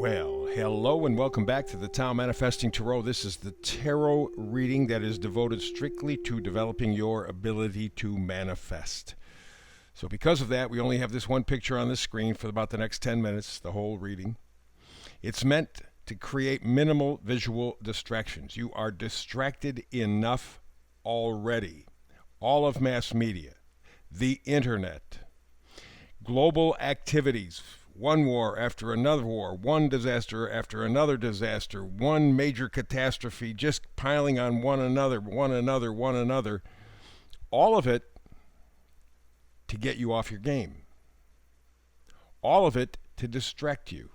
Well, hello and welcome back to the Tao Manifesting Tarot. This is the tarot reading that is devoted strictly to developing your ability to manifest. So because of that, we only have this one picture on the screen for about the next 10 minutes, the whole reading. It's meant to create minimal visual distractions. You are distracted enough already. All of mass media, the internet, global activities, one war after another war, one disaster after another disaster, one major catastrophe just piling on one another. All of it to get you off your game. All of it to distract you.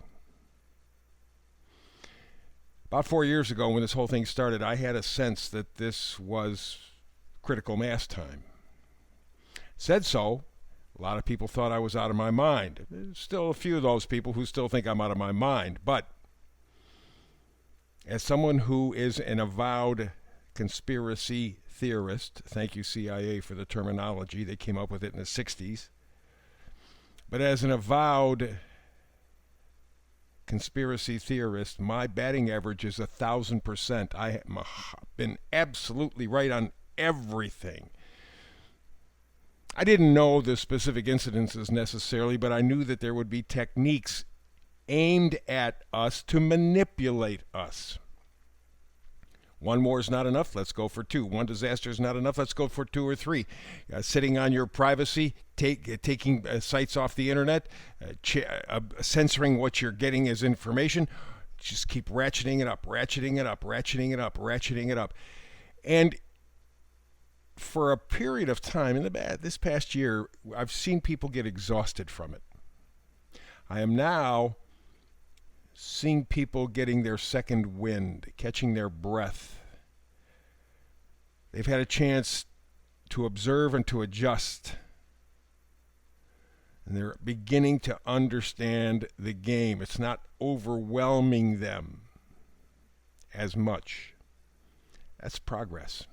About 4 years ago when this whole thing started, I had a sense that this was critical mass time. Said so. A lot of people thought I was out of my mind. There's still a few of those people who still think I'm out of my mind. But as someone who is an avowed conspiracy theorist, thank you CIA for the terminology, they came up with it in the 60s. But as an avowed conspiracy theorist, my batting average is 1,000%. I have been absolutely right on everything. I didn't know the specific incidences necessarily, but I knew that there would be techniques aimed at us to manipulate us. One war is not enough, let's go for two. One disaster is not enough, let's go for two or three. Sitting on your privacy, taking sites off the internet, censoring what you're getting as information. Just keep ratcheting it up. And for a period of time, this past year, I've seen people get exhausted from it. I am now seeing people getting their second wind, catching their breath. They've had a chance to observe and to adjust. And they're beginning to understand the game. It's not overwhelming them as much. That's progress.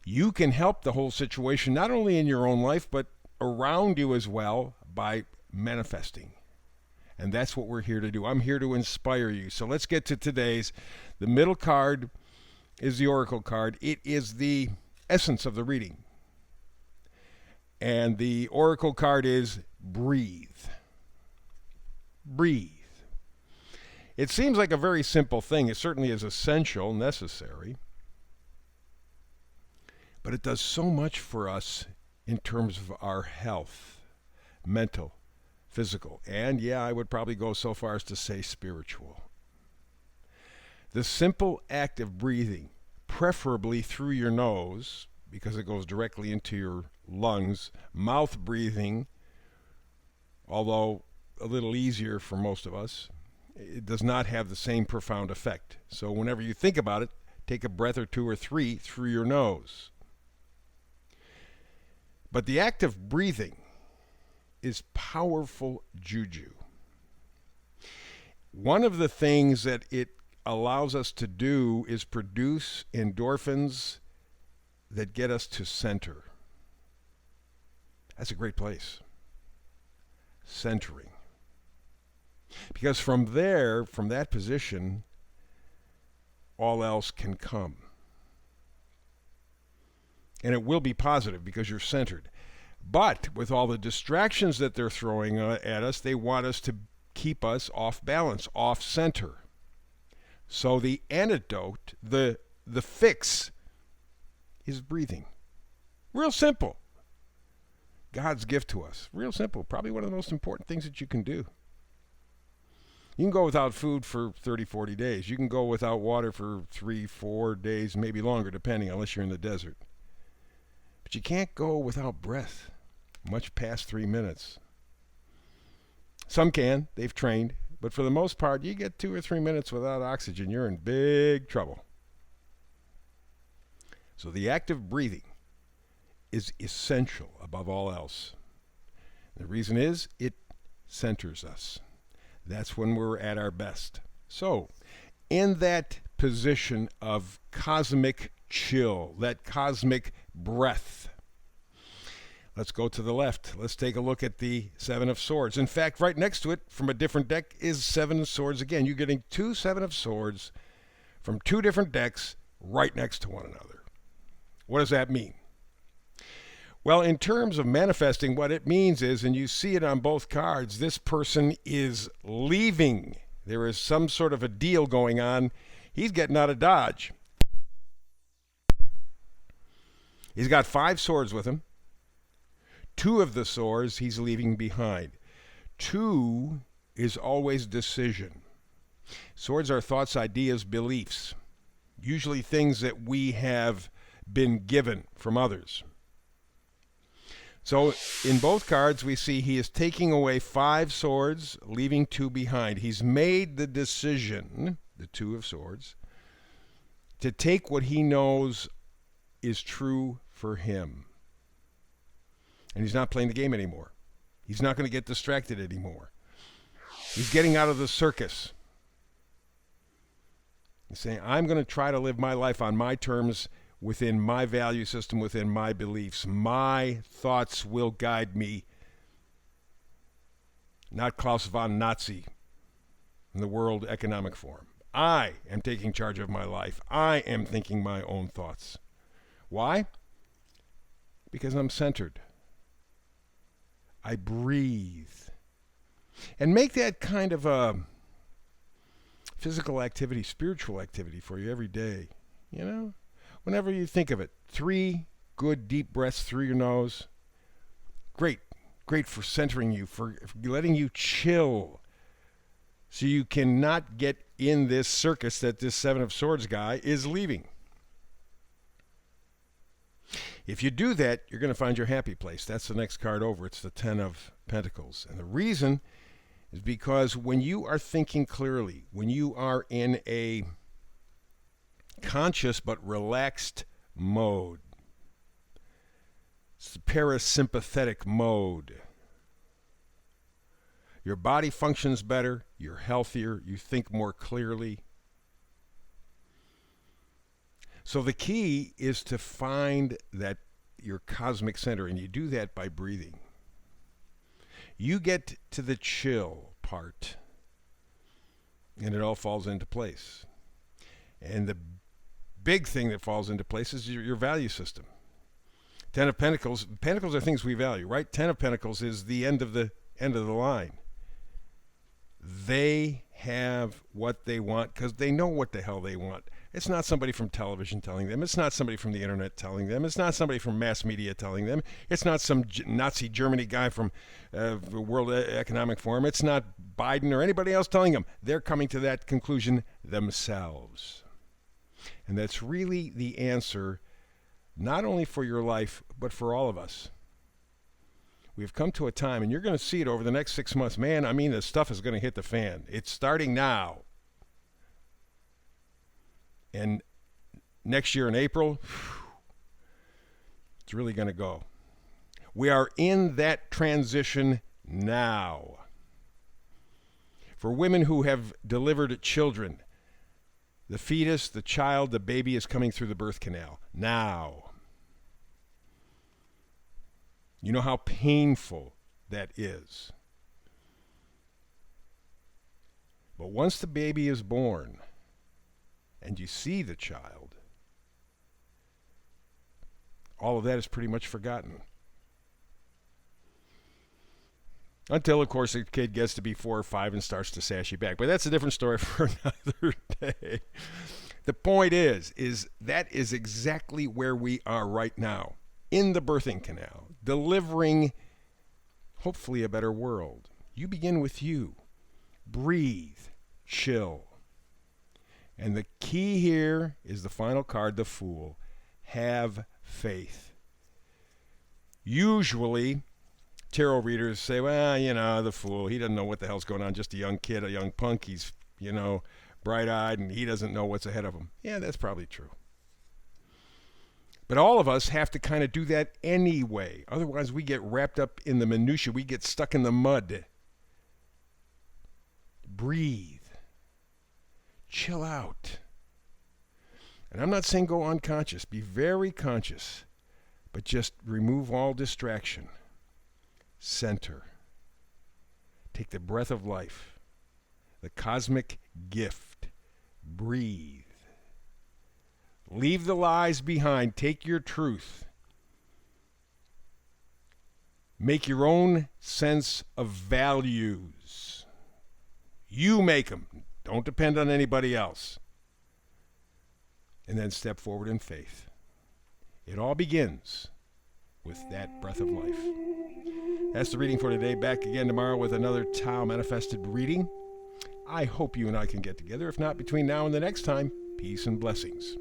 You can help the whole situation, not only in your own life, but around you as well, by manifesting. And that's what we're here to do. I'm here to inspire you. So let's get to today's. The middle card is the Oracle card. It is the essence of the reading. And the Oracle card is breathe. Breathe. It seems like a very simple thing. It certainly is essential, necessary. But it does so much for us in terms of our health, mental, physical, and I would probably go so far as to say spiritual. The simple act of breathing, preferably through your nose, because it goes directly into your lungs, mouth breathing, although a little easier for most of us, it does not have the same profound effect. So whenever you think about it, take a breath or two or three through your nose. But the act of breathing is powerful juju. One of the things that it allows us to do is produce endorphins that get us to center. That's a great place. Centering. Because from there, from that position, all else can come. And it will be positive because you're centered. But with all the distractions that they're throwing at us, they want us to keep us off balance, off center. So the antidote, the fix, is breathing. Real simple. God's gift to us. Real simple. Probably one of the most important things that you can do. You can go without food for 30, 40 days. You can go without water for 3, 4 days, maybe longer, depending, unless you're in the desert. But you can't go without breath, much past 3 minutes. Some can, they've trained, but for the most part, you get 2 or 3 minutes without oxygen, you're in big trouble. So the act of breathing is essential above all else. The reason is it centers us. That's when we're at our best. So, in that position of cosmic chill, that cosmic breath, Let's go to the left. Let's take a look at the Seven of Swords. In fact, right next to it from a different deck is Seven of Swords again. You're getting two Seven of Swords from two different decks right next to one another. What does that mean? Well, in terms of manifesting, what it means is, and you see it on both cards, this person is leaving. There is some sort of a deal going on. He's getting out of Dodge. He's got 5 swords with him. 2 of the swords he's leaving behind. 2 is always decision. Swords are thoughts, ideas, beliefs. Usually things that we have been given from others. So in both cards we see he is taking away 5 swords, leaving 2 behind. He's made the decision, the 2 of swords, to take what he knows is true for him. And he's not playing the game anymore. He's not going to get distracted anymore. He's getting out of the circus. He's saying, I'm going to try to live my life on my terms, within my value system, within my beliefs. My thoughts will guide me. Not Klaus von Nazi in the World Economic Forum. I am taking charge of my life. I am thinking my own thoughts. Why? Because I'm centered. I breathe. And make that kind of a physical activity, spiritual activity for you every day. You know? Whenever you think of it, 3 good deep breaths through your nose. Great. Great for centering you, for letting you chill. So you cannot get in this circus that this Seven of Swords guy is leaving. If you do that, you're going to find your happy place. That's the next card over. It's the Ten of Pentacles. And the reason is because when you are thinking clearly, when you are in a conscious but relaxed mode, it's the parasympathetic mode. Your body functions better, you're healthier, you think more clearly. So the key is to find that your cosmic center, and you do that by breathing. You get to the chill part, and it all falls into place. And the big thing that falls into place is your value system. Ten of Pentacles. Pentacles are things we value, right? Ten of Pentacles is the end of the line. They have what they want because they know what the hell they want. It's not somebody from television telling them. It's not somebody from the internet telling them. It's not somebody from mass media telling them. It's not some Nazi Germany guy from the World Economic Forum. It's not Biden or anybody else telling them. They're coming to that conclusion themselves. And that's really the answer, not only for your life, but for all of us. We've come to a time, and you're going to see it over the next 6 months. Man, I mean, the stuff is going to hit the fan. It's starting now. And next year in April, it's really going to go. We are in that transition now. For women who have delivered children, the fetus, the child, the baby is coming through the birth canal now. You know how painful that is. But once the baby is born and you see the child, all of that is pretty much forgotten. Until, of course, the kid gets to be 4 or 5 and starts to sass you back. But that's a different story for another day. The point is that is exactly where we are right now, in the birthing canal, delivering, hopefully, a better world. You begin with you. Breathe. Chill. And the key here is the final card, the Fool. Have faith. Usually, tarot readers say, well, you know, the Fool, he doesn't know what the hell's going on, just a young kid, a young punk, he's, you know, bright-eyed, and he doesn't know what's ahead of him. Yeah, that's probably true. But all of us have to kind of do that anyway. Otherwise, we get wrapped up in the minutia. We get stuck in the mud. Breathe. Chill out. And I'm not saying go unconscious. Be very conscious. But just remove all distraction. Center. Take the breath of life, the cosmic gift. Breathe. Leave the lies behind. Take your truth. Make your own sense of values. You make them. Don't depend on anybody else. And then step forward in faith. It all begins with that breath of life. That's the reading for today. Back again tomorrow with another Tao Manifested reading. I hope you and I can get together. If not, between now and the next time, peace and blessings.